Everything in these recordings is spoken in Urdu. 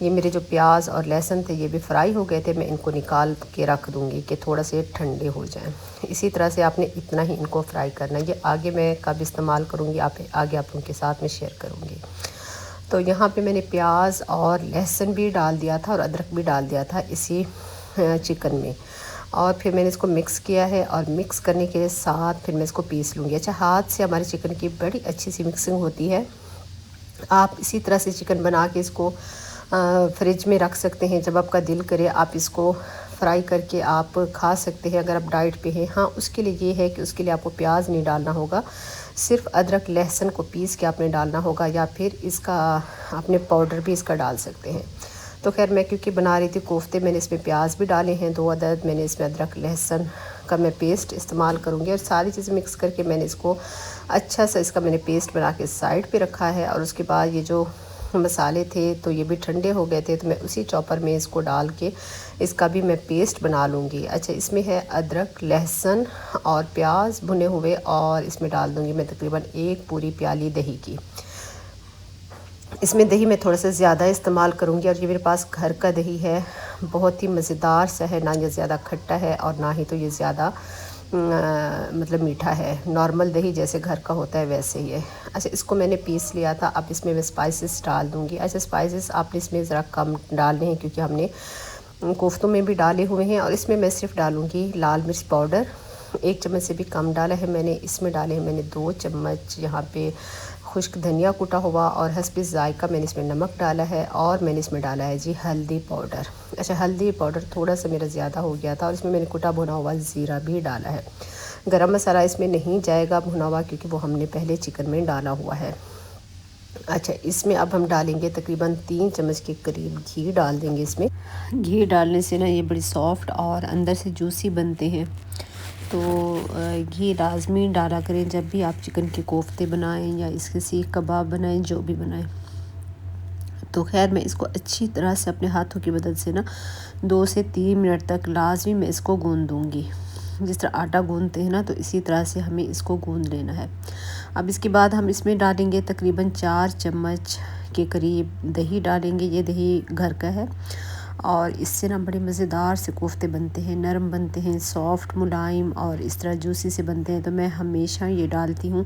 یہ میرے جو پیاز اور لہسن تھے یہ بھی فرائی ہو گئے تھے، میں ان کو نکال کے رکھ دوں گی کہ تھوڑا سے ٹھنڈے ہو جائیں۔ اسی طرح سے آپ نے اتنا ہی ان کو فرائی کرنا ہے، یہ آگے میں کب استعمال کروں گی آگے آپ لوگوں کے ساتھ میں شیئر کروں گی۔ تو یہاں پہ میں نے پیاز اور لہسن بھی ڈال دیا تھا اور ادرک بھی ڈال دیا تھا اسی چکن میں، اور پھر میں نے اس کو مکس کیا ہے، اور مکس کرنے کے ساتھ پھر میں اس کو پیس لوں گی۔ اچھا، ہاتھ سے ہمارے چکن کی بڑی اچھی سی مکسنگ ہوتی ہے۔ آپ اسی طرح سے چکن بنا کے اس کو فریج میں رکھ سکتے ہیں، جب آپ کا دل کرے آپ اس کو فرائی کر کے آپ کھا سکتے ہیں اگر آپ ڈائٹ پہ ہیں۔ ہاں، اس کے لیے یہ ہے کہ اس کے لیے آپ کو پیاز نہیں ڈالنا ہوگا، صرف ادرک لہسن کو پیس کے آپ نے ڈالنا ہوگا، یا پھر اس کا اپنے پاؤڈر بھی اس کا ڈال سکتے ہیں۔ تو خیر میں کیونکہ بنا رہی تھی کوفتے، میں نے اس میں پیاز بھی ڈالے ہیں 2 عدد، میں نے اس میں ادرک لہسن کا میں پیسٹ استعمال کروں گی، اور ساری چیزیں مکس کر کے میں نے اس کو اچھا سا اس کا میں نے پیسٹ بنا کے سائڈ پہ رکھا ہے۔ اور اس کے بعد یہ جو مسالے تھے تو یہ بھی ٹھنڈے ہو گئے تھے، تو میں اسی چاپر میں اس کو ڈال کے اس کا بھی میں پیسٹ بنا لوں گی۔ اچھا، اس میں ہے ادرک لہسن اور پیاز بھنے ہوئے، اور اس میں ڈال دوں گی میں تقریباً 1 پوری پیالی دہی کی۔ اس میں دہی میں تھوڑا سا زیادہ استعمال کروں گی، اور یہ میرے پاس گھر کا دہی ہے، بہت ہی مزیدار سا ہے، نہ یہ زیادہ کھٹا ہے اور نہ ہی تو یہ زیادہ مطلب میٹھا ہے، نارمل دہی جیسے گھر کا ہوتا ہے ویسے ہی ہے۔ اچھا، اس کو میں نے پیس لیا تھا، اب اس میں اسپائسز ڈال دوں گی۔ اچھا، اسپائسز آپ نے اس میں ذرا کم ڈالنے ہیں کیونکہ ہم نے کوفتوں میں بھی ڈالے ہوئے ہیں، اور اس میں میں صرف ڈالوں گی لال مرچ پاؤڈر، 1 چمچ سے بھی کم ڈالا ہے میں نے۔ اس میں ڈالے ہیں میں نے 2 چمچ یہاں پہ خشک دھنیا کوٹا ہوا، اور حسب ذائقہ میں نے اس میں نمک ڈالا ہے، اور میں نے اس میں ڈالا ہے جی ہلدی پاؤڈر۔ اچھا، ہلدی پاؤڈر تھوڑا سا میرا زیادہ ہو گیا تھا، اور اس میں نے کوٹا بھنا ہوا زیرہ بھی ڈالا ہے۔ گرم مسالہ اس میں نہیں جائے گا بھنا ہوا، کیونکہ وہ ہم نے پہلے چکن میں ڈالا ہوا ہے۔ اچھا، اس میں اب ہم ڈالیں گے تقریباً 3 چمچ کے قریب گھی ڈال دیں گے اس میں۔ گھی ڈالنے سے نا یہ بڑی سافٹ اور اندر سے جوسی بنتے ہیں، تو گھی لازمی ڈالا کریں جب بھی آپ چکن کے کوفتے بنائیں یا اس کے سیخ کباب بنائیں، جو بھی بنائیں۔ تو خیر میں اس کو اچھی طرح سے اپنے ہاتھوں کی مدد سے نا 2 سے 3 منٹ تک لازمی میں اس کو گوندھ دوں گی۔ جس طرح آٹا گوندھتے ہیں نا، تو اسی طرح سے ہمیں اس کو گوندھ لینا ہے۔ اب اس کے بعد ہم اس میں ڈالیں گے تقریباً 4 چمچ کے قریب دہی ڈالیں گے، یہ دہی گھر کا ہے، اور اس سے نا بڑے مزیدار سے کوفتے بنتے ہیں، نرم بنتے ہیں، سافٹ ملائم اور اس طرح جوسی سے بنتے ہیں۔ تو میں ہمیشہ یہ ڈالتی ہوں،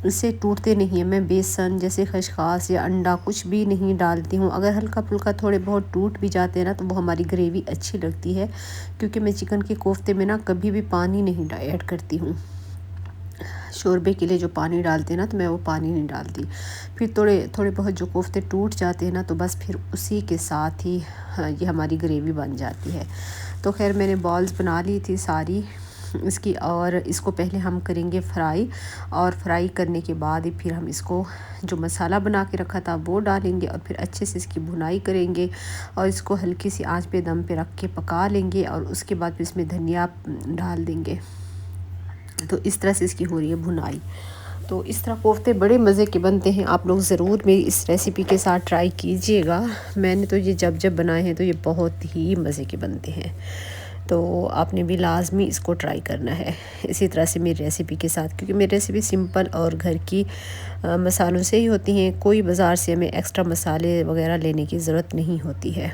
اس سے ٹوٹتے نہیں ہیں۔ میں بیسن جیسے خشخاش یا انڈا کچھ بھی نہیں ڈالتی ہوں، اگر ہلکا پھلکا تھوڑے بہت ٹوٹ بھی جاتے ہیں نا تو وہ ہماری گریوی اچھی لگتی ہے، کیونکہ میں چکن کے کوفتے میں نا کبھی بھی پانی نہیں ایڈ کرتی ہوں۔ شوربے کے لیے جو پانی ڈالتے ہیں نا، تو میں وہ پانی نہیں ڈالتی۔ پھر تھوڑے بہت جو کوفتے ٹوٹ جاتے ہیں نا، تو بس پھر اسی کے ساتھ ہی یہ ہماری گریوی بن جاتی ہے۔ تو خیر میں نے بالز بنا لی تھی ساری اس کی، اور اس کو پہلے ہم کریں گے فرائی، اور فرائی کرنے کے بعد ہی پھر ہم اس کو جو مسالہ بنا کے رکھا تھا وہ ڈالیں گے، اور پھر اچھے سے اس کی بھنائی کریں گے، اور اس کو ہلکی سی آنچ پہ دم پہ رکھ کے پکا لیں گے، اور اس کے بعد پھر اس میں دھنیا ڈال دیں گے۔ تو اس طرح سے اس کی ہو رہی ہے بھنائی۔ تو اس طرح کوفتے بڑے مزے کے بنتے ہیں، آپ لوگ ضرور میری اس ریسیپی کے ساتھ ٹرائی کیجئے گا۔ میں نے تو یہ جب بنائے ہیں تو یہ بہت ہی مزے کے بنتے ہیں، تو آپ نے بھی لازمی اس کو ٹرائی کرنا ہے اسی طرح سے میری ریسیپی کے ساتھ، کیونکہ میری ریسیپی سمپل اور گھر کی مسالوں سے ہی ہوتی ہیں، کوئی بازار سے ہمیں ایکسٹرا مسالے وغیرہ لینے کی ضرورت نہیں ہوتی ہے۔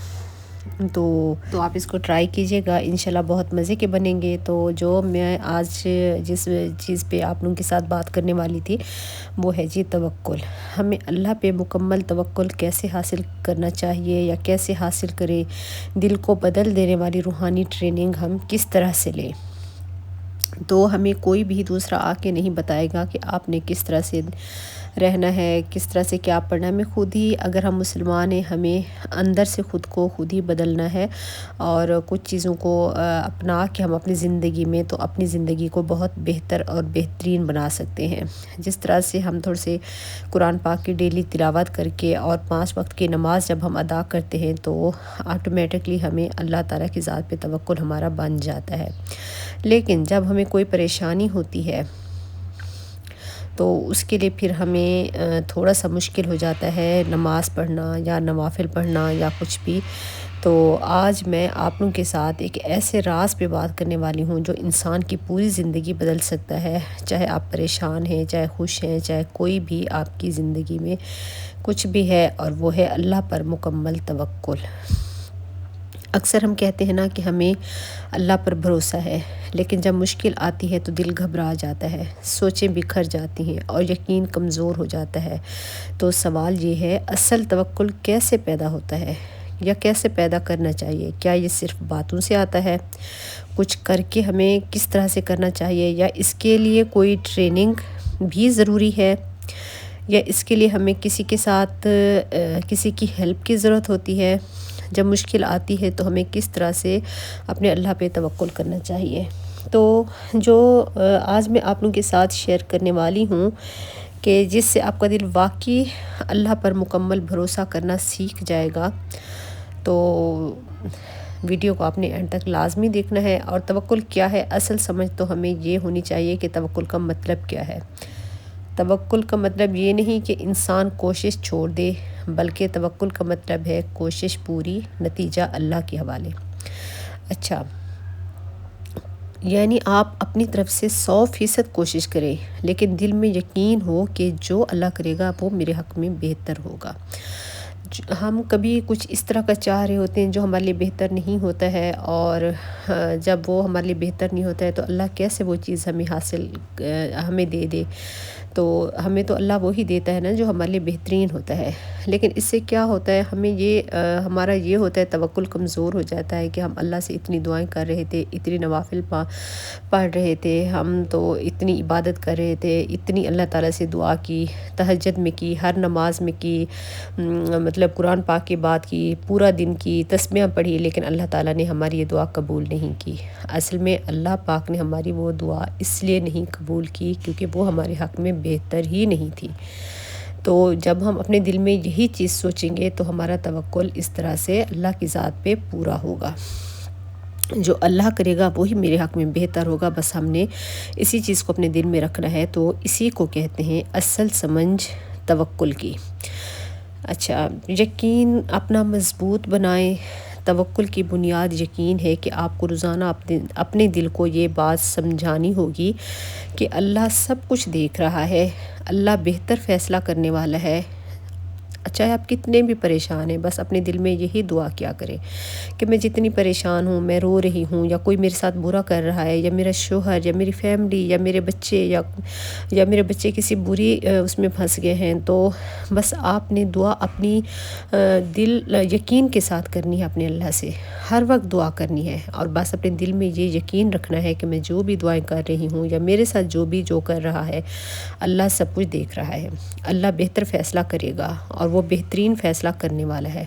تو آپ اس کو ٹرائی کیجئے گا، انشاءاللہ بہت مزے کے بنیں گے۔ تو جو میں آج جس چیز پہ آپ لوگوں کے ساتھ بات کرنے والی تھی وہ ہے جی توکل۔ ہمیں اللہ پہ مکمل توکل کیسے حاصل کرنا چاہیے، یا کیسے حاصل کریں، دل کو بدل دینے والی روحانی ٹریننگ ہم کس طرح سے لیں۔ تو ہمیں کوئی بھی دوسرا آ کے نہیں بتائے گا کہ آپ نے کس طرح سے رہنا ہے، کس طرح سے کیا پڑھنا ہے۔ ہمیں خود ہی، اگر ہم مسلمان ہیں، ہمیں اندر سے خود کو خود ہی بدلنا ہے، اور کچھ چیزوں کو اپنا کے ہم اپنی زندگی میں تو اپنی زندگی کو بہت بہتر اور بہترین بنا سکتے ہیں۔ جس طرح سے ہم تھوڑے سے قرآن پاک کی ڈیلی تلاوت کر کے اور 5 وقت کی نماز جب ہم ادا کرتے ہیں تو آٹومیٹکلی ہمیں اللہ تعالیٰ کی ذات پہ توکل ہمارا بن جاتا ہے۔ لیکن جب ہمیں کوئی پریشانی ہوتی ہے تو اس کے لیے پھر ہمیں تھوڑا سا مشکل ہو جاتا ہے نماز پڑھنا یا نوافل پڑھنا یا کچھ بھی۔ تو آج میں آپ لوگوں کے ساتھ ایک ایسے راز پہ بات کرنے والی ہوں جو انسان کی پوری زندگی بدل سکتا ہے، چاہے آپ پریشان ہیں، چاہے خوش ہیں، چاہے کوئی بھی آپ کی زندگی میں کچھ بھی ہے، اور وہ ہے اللہ پر مکمل توکل۔ اکثر ہم کہتے ہیں نا کہ ہمیں اللہ پر بھروسہ ہے، لیکن جب مشکل آتی ہے تو دل گھبرا جاتا ہے، سوچیں بکھر جاتی ہیں اور یقین کمزور ہو جاتا ہے۔ تو سوال یہ ہے، اصل توکل کیسے پیدا ہوتا ہے یا کیسے پیدا کرنا چاہیے؟ کیا یہ صرف باتوں سے آتا ہے؟ کچھ کر کے ہمیں کس طرح سے کرنا چاہیے، یا اس کے لیے کوئی ٹریننگ بھی ضروری ہے، یا اس کے لیے ہمیں کسی کے ساتھ کسی کی ہیلپ کی ضرورت ہوتی ہے؟ جب مشکل آتی ہے تو ہمیں کس طرح سے اپنے اللہ پہ توکل کرنا چاہیے؟ تو جو آج میں آپ لوگوں کے ساتھ شیئر کرنے والی ہوں کہ جس سے آپ کا دل واقعی اللہ پر مکمل بھروسہ کرنا سیکھ جائے گا، تو ویڈیو کو آپ نے اینڈ تک لازمی دیکھنا ہے۔ اور توکل کیا ہے؟ اصل سمجھ تو ہمیں یہ ہونی چاہیے کہ توکل کا مطلب کیا ہے۔ توکل کا مطلب یہ نہیں کہ انسان کوشش چھوڑ دے، بلکہ توکل کا مطلب ہے کوشش پوری، نتیجہ اللہ کے حوالے۔ اچھا، یعنی آپ اپنی طرف سے 100% کوشش کریں، لیکن دل میں یقین ہو کہ جو اللہ کرے گا وہ میرے حق میں بہتر ہوگا۔ ہم کبھی کچھ اس طرح کا چاہ رہے ہوتے ہیں جو ہمارے لیے بہتر نہیں ہوتا ہے، اور جب وہ ہمارے لیے بہتر نہیں ہوتا ہے تو اللہ کیسے وہ چیز ہمیں دے دے؟ تو ہمیں تو اللہ وہی دیتا ہے نا جو ہمارے لیے بہترین ہوتا ہے۔ لیکن اس سے کیا ہوتا ہے، ہمارا یہ ہوتا ہے، توکل کمزور ہو جاتا ہے کہ ہم اللہ سے اتنی دعائیں کر رہے تھے، اتنی نوافل پڑھ رہے تھے، ہم تو اتنی عبادت کر رہے تھے، اتنی اللہ تعالیٰ سے دعا کی، تہجد میں کی، ہر نماز میں کی، مطلب قرآن پاک کی بات کی، پورا دن کی، تسبیحاں پڑھی، لیکن اللہ تعالیٰ نے ہماری یہ دعا قبول نہیں کی۔ اصل میں اللہ پاک نے ہماری وہ دعا اس لیے نہیں قبول کی کیونکہ وہ ہمارے حق میں بہتر ہی نہیں تھی۔ تو جب ہم اپنے دل میں یہی چیز سوچیں گے تو ہمارا توکل اس طرح سے اللہ کی ذات پہ پورا ہوگا۔ جو اللہ کرے گا وہی میرے حق میں بہتر ہوگا، بس ہم نے اسی چیز کو اپنے دل میں رکھنا ہے۔ تو اسی کو کہتے ہیں اصل سمجھ توکل کی۔ اچھا، یقین اپنا مضبوط بنائیں۔ توکل کی بنیاد یقین ہے کہ آپ کو روزانہ اپنے دل کو یہ بات سمجھانی ہوگی کہ اللہ سب کچھ دیکھ رہا ہے، اللہ بہتر فیصلہ کرنے والا ہے۔ چاہے آپ کتنے بھی پریشان ہیں، بس اپنے دل میں یہی دعا کیا کریں کہ میں جتنی پریشان ہوں، میں رو رہی ہوں، یا کوئی میرے ساتھ برا کر رہا ہے، یا میرا شوہر، یا میری فیملی، یا میرے بچے، یا میرے بچے کسی بری اس میں پھنس گئے ہیں، تو بس آپ نے دعا اپنی دل یقین کے ساتھ کرنی ہے، اپنے اللہ سے ہر وقت دعا کرنی ہے، اور بس اپنے دل میں یہ یقین رکھنا ہے کہ میں جو بھی دعائیں کر رہی ہوں، یا میرے ساتھ جو کر رہا ہے، اللہ سب کچھ دیکھ رہا ہے، اللہ بہتر فیصلہ کرے گا، اور وہ بہترین فیصلہ کرنے والا ہے۔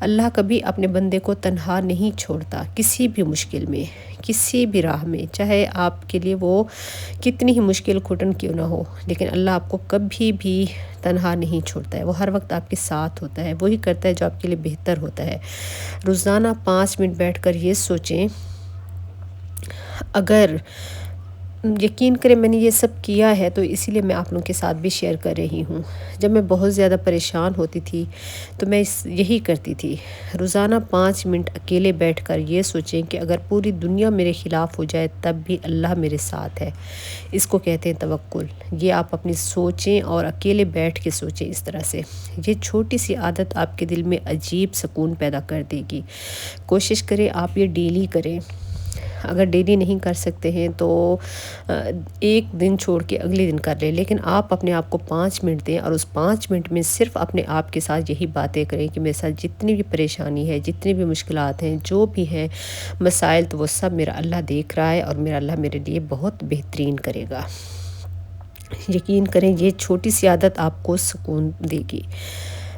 اللہ کبھی اپنے بندے کو تنہا نہیں چھوڑتا، کسی بھی مشکل میں، کسی بھی راہ میں، چاہے آپ کے لیے وہ کتنی ہی مشکل گھٹن کیوں نہ ہو، لیکن اللہ آپ کو کبھی بھی تنہا نہیں چھوڑتا ہے، وہ ہر وقت آپ کے ساتھ ہوتا ہے، وہی کرتا ہے جو آپ کے لیے بہتر ہوتا ہے۔ روزانہ 5 منٹ بیٹھ کر یہ سوچیں، اگر یقین کریں میں نے یہ سب کیا ہے تو اسی لیے میں آپ لوگوں کے ساتھ بھی شیئر کر رہی ہوں۔ جب میں بہت زیادہ پریشان ہوتی تھی تو میں یہی کرتی تھی، روزانہ 5 منٹ اکیلے بیٹھ کر یہ سوچیں کہ اگر پوری دنیا میرے خلاف ہو جائے تب بھی اللہ میرے ساتھ ہے۔ اس کو کہتے ہیں توکل۔ یہ آپ اپنی سوچیں اور اکیلے بیٹھ کے سوچیں اس طرح سے۔ یہ چھوٹی سی عادت آپ کے دل میں عجیب سکون پیدا کر دے گی۔ کوشش کریں آپ یہ ڈیلی کریں۔ اگر ڈیلی نہیں کر سکتے ہیں تو ایک دن چھوڑ کے اگلے دن کر لیں، لیکن آپ اپنے آپ کو 5 منٹ دیں، اور اس 5 منٹ میں صرف اپنے آپ کے ساتھ یہی باتیں کریں کہ میرے ساتھ جتنی بھی پریشانی ہے، جتنی بھی مشکلات ہیں، جو بھی ہیں مسائل، تو وہ سب میرا اللہ دیکھ رہا ہے، اور میرا اللہ میرے لیے بہت بہترین کرے گا۔ یقین کریں یہ چھوٹی سی عادت آپ کو سکون دے گی۔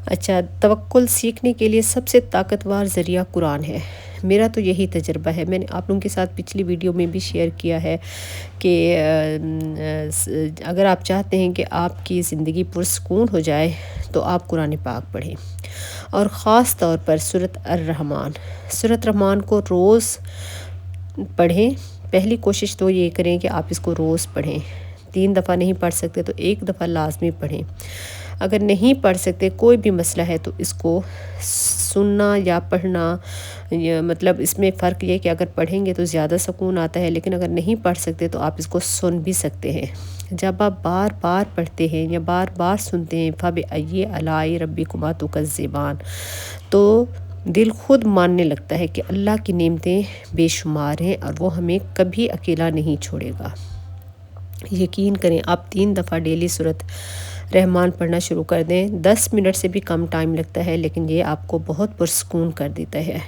اچھا، توکل سیکھنے کے لیے سب سے طاقتور ذریعہ قرآن ہے۔ میرا تو یہی تجربہ ہے، میں نے آپ لوگوں کے ساتھ پچھلی ویڈیو میں بھی شیئر کیا ہے کہ اگر آپ چاہتے ہیں کہ آپ کی زندگی پرسکون ہو جائے تو آپ قرآن پاک پڑھیں، اور خاص طور پر سورۃ الرحمن۔ سورۃ الرحمن کو روز پڑھیں۔ پہلی کوشش تو یہ کریں کہ آپ اس کو روز پڑھیں۔ 3 دفعہ نہیں پڑھ سکتے تو 1 دفعہ لازمی پڑھیں۔ اگر نہیں پڑھ سکتے، کوئی بھی مسئلہ ہے، تو اس کو سننا یا پڑھنا مطلب اس میں فرق یہ ہے کہ اگر پڑھیں گے تو زیادہ سکون آتا ہے، لیکن اگر نہیں پڑھ سکتے تو آپ اس کو سن بھی سکتے ہیں۔ جب آپ بار بار پڑھتے ہیں یا بار بار سنتے ہیں فَبِأَيِّ آلَاءِ رَبِّكُمَا تُكَذِّبَانِ، تو دل خود ماننے لگتا ہے کہ اللہ کی نعمتیں بے شمار ہیں اور وہ ہمیں کبھی اکیلا نہیں چھوڑے گا۔ یقین کریں، آپ 3 دفعہ ڈیلی سورۃ رحمان پڑھنا شروع کر دیں، 10 منٹ سے بھی کم ٹائم لگتا ہے، لیکن یہ آپ کو بہت پرسکون کر دیتا ہے۔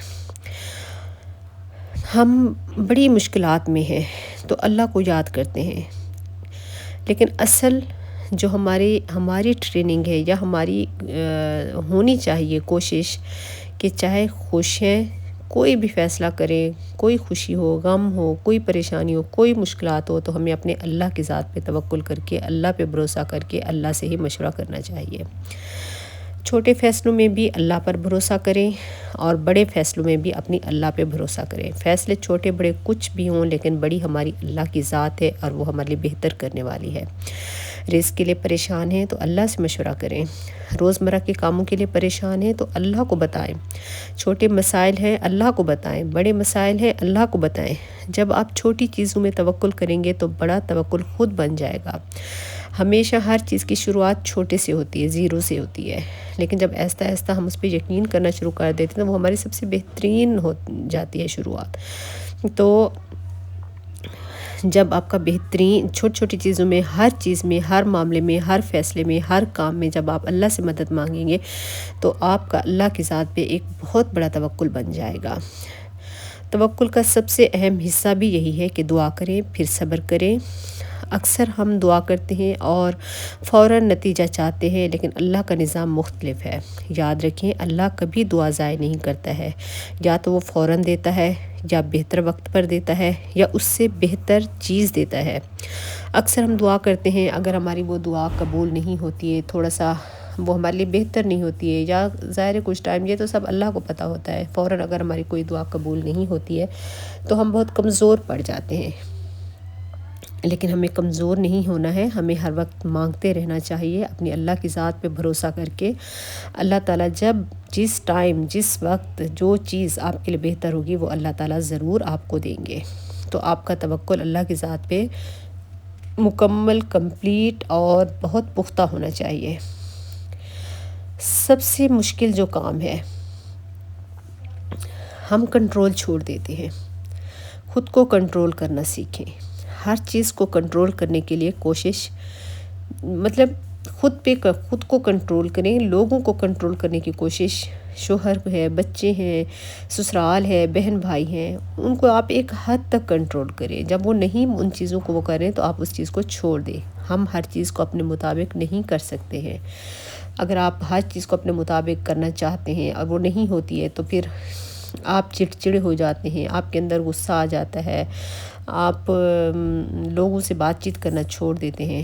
ہم بڑی مشکلات میں ہیں تو اللہ کو یاد کرتے ہیں، لیکن اصل جو ہماری ٹریننگ ہے یا ہماری ہونی چاہیے کوشش کہ چاہے خوش ہیں، کوئی بھی فیصلہ کریں، کوئی خوشی ہو، غم ہو، کوئی پریشانی ہو، کوئی مشکلات ہو، تو ہمیں اپنے اللہ کی ذات پہ توکل کر کے، اللہ پہ بھروسہ کر کے اللہ سے ہی مشورہ کرنا چاہیے۔ چھوٹے فیصلوں میں بھی اللہ پر بھروسہ کریں اور بڑے فیصلوں میں بھی اپنی اللہ پہ بھروسہ کریں۔ فیصلے چھوٹے بڑے کچھ بھی ہوں، لیکن بڑی ہماری اللہ کی ذات ہے اور وہ ہمارے لیے بہتر کرنے والی ہے۔ رزق کے لیے پریشان ہیں تو اللہ سے مشورہ کریں، روزمرہ کے کاموں کے لیے پریشان ہیں تو اللہ کو بتائیں، چھوٹے مسائل ہیں اللہ کو بتائیں، بڑے مسائل ہیں اللہ کو بتائیں۔ جب آپ چھوٹی چیزوں میں توکل کریں گے تو بڑا توکل خود بن جائے گا۔ ہمیشہ ہر چیز کی شروعات چھوٹے سے ہوتی ہے، زیرو سے ہوتی ہے، لیکن جب آہستہ آہستہ ہم اس پہ یقین کرنا شروع کر دیتے ہیں تو وہ ہماری سب سے بہترین ہو جاتی ہے شروعات۔ تو جب آپ کا بہترین چھوٹی چھوٹی چیزوں میں، ہر چیز میں، ہر معاملے میں، ہر فیصلے میں، ہر کام میں جب آپ اللہ سے مدد مانگیں گے تو آپ کا اللہ کی ذات پہ ایک بہت بڑا توکل بن جائے گا۔ توکل کا سب سے اہم حصہ بھی یہی ہے کہ دعا کریں، پھر صبر کریں۔ اکثر ہم دعا کرتے ہیں اور فوراً نتیجہ چاہتے ہیں، لیکن اللہ کا نظام مختلف ہے۔ یاد رکھیں، اللہ کبھی دعا ضائع نہیں کرتا ہے، یا تو وہ فوراً دیتا ہے، یا بہتر وقت پر دیتا ہے، یا اس سے بہتر چیز دیتا ہے۔ اکثر ہم دعا کرتے ہیں، اگر ہماری وہ دعا قبول نہیں ہوتی ہے، تھوڑا سا وہ ہمارے لیے بہتر نہیں ہوتی ہے، یا ظاہر کچھ ٹائم، یہ تو سب اللہ کو پتہ ہوتا ہے، فوراً اگر ہماری کوئی دعا قبول نہیں ہوتی ہے تو ہم بہت کمزور پڑ جاتے ہیں۔ لیکن ہمیں کمزور نہیں ہونا ہے، ہمیں ہر وقت مانگتے رہنا چاہیے، اپنی اللہ کی ذات پہ بھروسہ کر کے۔ اللہ تعالیٰ جب جس ٹائم، جس وقت جو چیز آپ کے لیے بہتر ہوگی وہ اللہ تعالیٰ ضرور آپ کو دیں گے۔ تو آپ کا توکل اللہ کی ذات پہ مکمل، کمپلیٹ اور بہت پختہ ہونا چاہیے۔ سب سے مشکل جو کام ہے، ہم کنٹرول چھوڑ دیتے ہیں۔ خود کو کنٹرول کرنا سیکھیں۔ ہر چیز کو کنٹرول کرنے کے لیے کوشش، مطلب خود کو کنٹرول کریں، لوگوں کو کنٹرول کرنے کی کوشش، شوہر ہے، بچے ہیں، سسرال ہے، بہن بھائی ہیں، ان کو آپ ایک حد تک کنٹرول کریں۔ جب وہ نہیں ان چیزوں کو وہ کریں تو آپ اس چیز کو چھوڑ دیں۔ ہم ہر چیز کو اپنے مطابق نہیں کر سکتے ہیں۔ اگر آپ ہر چیز کو اپنے مطابق کرنا چاہتے ہیں اور وہ نہیں ہوتی ہے تو پھر آپ چڑچڑے ہو جاتے ہیں، آپ کے اندر غصہ آ جاتا ہے، آپ لوگوں سے بات چیت کرنا چھوڑ دیتے ہیں۔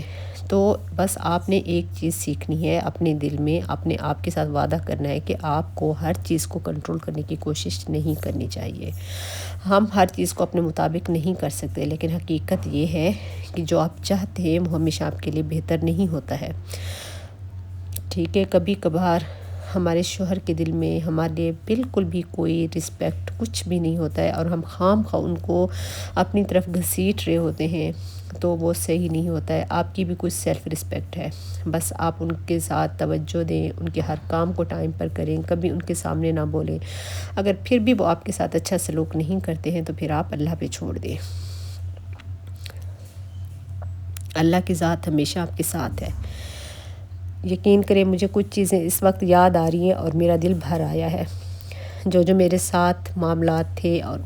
تو بس آپ نے ایک چیز سیکھنی ہے، اپنے دل میں اپنے آپ کے ساتھ وعدہ کرنا ہے کہ آپ کو ہر چیز کو کنٹرول کرنے کی کوشش نہیں کرنی چاہیے۔ ہم ہر چیز کو اپنے مطابق نہیں کر سکتے، لیکن حقیقت یہ ہے کہ جو آپ چاہتے ہیں وہ ہمیشہ آپ کے لیے بہتر نہیں ہوتا ہے۔ ٹھیک ہے، کبھی کبھار ہمارے شوہر کے دل میں ہمارے لیے بالکل بھی کوئی رسپیکٹ کچھ بھی نہیں ہوتا ہے اور ہم خام خواہ ان کو اپنی طرف گھسیٹ رہے ہوتے ہیں، تو وہ صحیح نہیں ہوتا ہے۔ آپ کی بھی کچھ سیلف رسپیکٹ ہے، بس آپ ان کے ساتھ توجہ دیں، ان کے ہر کام کو ٹائم پر کریں، کبھی ان کے سامنے نہ بولیں۔ اگر پھر بھی وہ آپ کے ساتھ اچھا سلوک نہیں کرتے ہیں تو پھر آپ اللہ پہ چھوڑ دیں۔ اللہ کی ذات ہمیشہ آپ کے ساتھ ہے۔ یقین کریں، مجھے کچھ چیزیں اس وقت یاد آ رہی ہیں اور میرا دل بھر آیا ہے، جو میرے ساتھ معاملات تھے، اور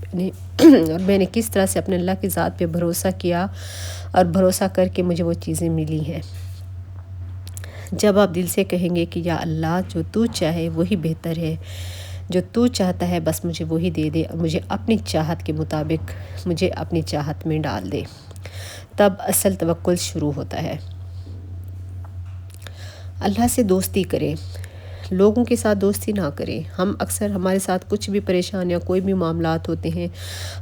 میں نے کس طرح سے اپنے اللہ کی ذات پہ بھروسہ کیا اور بھروسہ کر کے مجھے وہ چیزیں ملی ہیں۔ جب آپ دل سے کہیں گے کہ یا اللہ، جو تو چاہے وہی بہتر ہے، جو تو چاہتا ہے بس مجھے وہی دے دے، اور مجھے اپنی چاہت کے مطابق مجھے اپنی چاہت میں ڈال دے، تب اصل توکل شروع ہوتا ہے۔ اللہ سے دوستی کریں، لوگوں کے ساتھ دوستی نہ کریں۔ ہم اکثر ہمارے ساتھ کچھ بھی پریشانیاں، کوئی بھی معاملات ہوتے ہیں،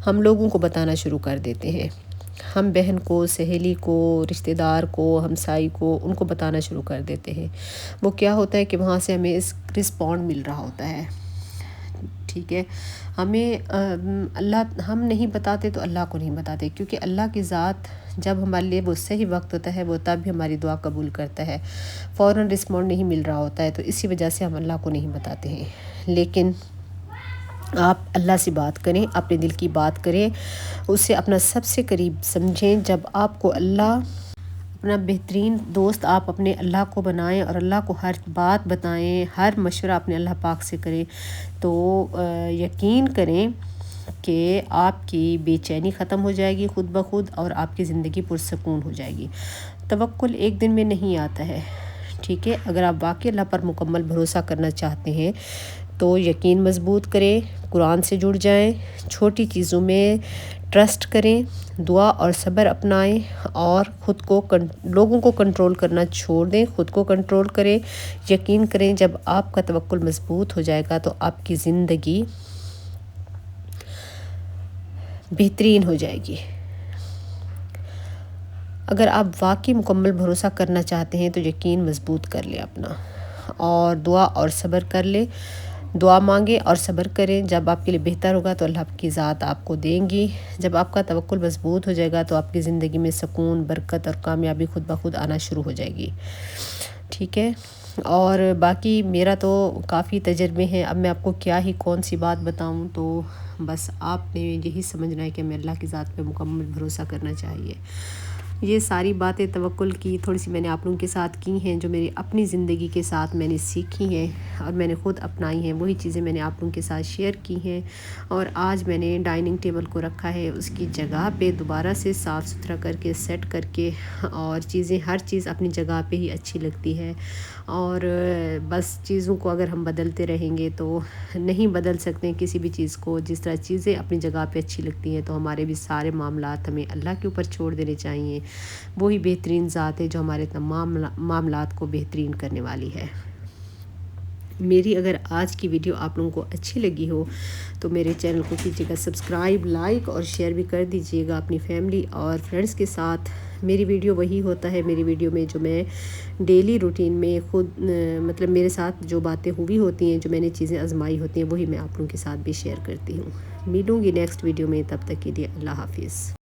ہم لوگوں کو بتانا شروع کر دیتے ہیں۔ ہم بہن کو، سہیلی کو، رشتہ دار کو، ہمسائی کو، ان کو بتانا شروع کر دیتے ہیں۔ وہ کیا ہوتا ہے کہ وہاں سے ہمیں اس رسپونڈ مل رہا ہوتا ہے، ٹھیک ہے، ہمیں اللہ ہم نہیں بتاتے تو اللہ کو نہیں بتاتے، کیونکہ اللہ کی ذات جب ہمارے لیے وہ صحیح وقت ہوتا ہے وہ تب بھی ہماری دعا قبول کرتا ہے، فوراً رسپونڈ نہیں مل رہا ہوتا ہے، تو اسی وجہ سے ہم اللہ کو نہیں بتاتے ہیں۔ لیکن آپ اللہ سے بات کریں، اپنے دل کی بات کریں، اسے اپنا سب سے قریب سمجھیں۔ جب آپ کو اللہ اپنا بہترین دوست آپ اپنے اللہ کو بنائیں اور اللہ کو ہر بات بتائیں، ہر مشورہ اپنے اللہ پاک سے کریں، تو یقین کریں کہ آپ کی بے چینی ختم ہو جائے گی خود بخود، اور آپ کی زندگی پرسکون ہو جائے گی۔ توکل ایک دن میں نہیں آتا ہے، ٹھیک ہے۔ اگر آپ واقعی اللہ پر مکمل بھروسہ کرنا چاہتے ہیں تو یقین مضبوط کریں، قرآن سے جڑ جائیں، چھوٹی چیزوں میں ٹرسٹ کریں، دعا اور صبر اپنائیں، اور خود کو لوگوں کو کنٹرول کرنا چھوڑ دیں، خود کو کنٹرول کریں۔ یقین کریں جب آپ کا توکل مضبوط ہو جائے گا تو آپ کی زندگی بہترین ہو جائے گی۔ اگر آپ واقعی مکمل بھروسہ کرنا چاہتے ہیں تو یقین مضبوط کر لیں اپنا، اور دعا اور صبر کر لیں، دعا مانگیں اور صبر کریں۔ جب آپ کے لیے بہتر ہوگا تو اللہ کی ذات آپ کو دیں گی۔ جب آپ کا توکل مضبوط ہو جائے گا تو آپ کی زندگی میں سکون، برکت اور کامیابی خود بخود آنا شروع ہو جائے گی، ٹھیک ہے۔ اور باقی میرا تو کافی تجربے ہیں، اب میں آپ کو کیا ہی کون سی بات بتاؤں، تو بس آپ نے یہی سمجھنا ہے کہ ہمیں اللہ کی ذات پہ مکمل بھروسہ کرنا چاہیے۔ یہ ساری باتیں توکل کی تھوڑی سی میں نے آپ لوگوں کے ساتھ کی ہیں، جو میری اپنی زندگی کے ساتھ میں نے سیکھی ہیں اور میں نے خود اپنائی ہیں، وہی چیزیں میں نے آپ لوگوں کے ساتھ شیئر کی ہیں۔ اور آج میں نے ڈائننگ ٹیبل کو رکھا ہے اس کی جگہ پہ دوبارہ سے صاف ستھرا کر کے سیٹ کر کے، اور چیزیں ہر چیز اپنی جگہ پہ ہی اچھی لگتی ہے۔ اور بس چیزوں کو اگر ہم بدلتے رہیں گے تو نہیں بدل سکتے کسی بھی چیز کو۔ جس طرح چیزیں اپنی جگہ پہ اچھی لگتی ہیں تو ہمارے بھی سارے معاملات ہمیں اللہ کے اوپر چھوڑ دینے چاہیے۔ وہی بہترین ذات ہے جو ہمارے تمام معاملات کو بہترین کرنے والی ہے۔ میری اگر آج کی ویڈیو آپ لوگوں کو اچھی لگی ہو تو میرے چینل کو کیجیے گا سبسکرائب، لائک اور شیئر بھی کر دیجیے گا اپنی فیملی اور فرینڈس کے ساتھ۔ میری ویڈیو وہی ہوتا ہے، میری ویڈیو میں جو میں ڈیلی روٹین میں خود مطلب میرے ساتھ جو باتیں ہوئی ہوتی ہیں، جو میں نے چیزیں آزمائی ہوتی ہیں، وہی میں آپ لوگوں کے ساتھ بھی شیئر کرتی ہوں۔ ملوں گی نیکسٹ ویڈیو میں، تب تک کے لیے اللہ حافظ۔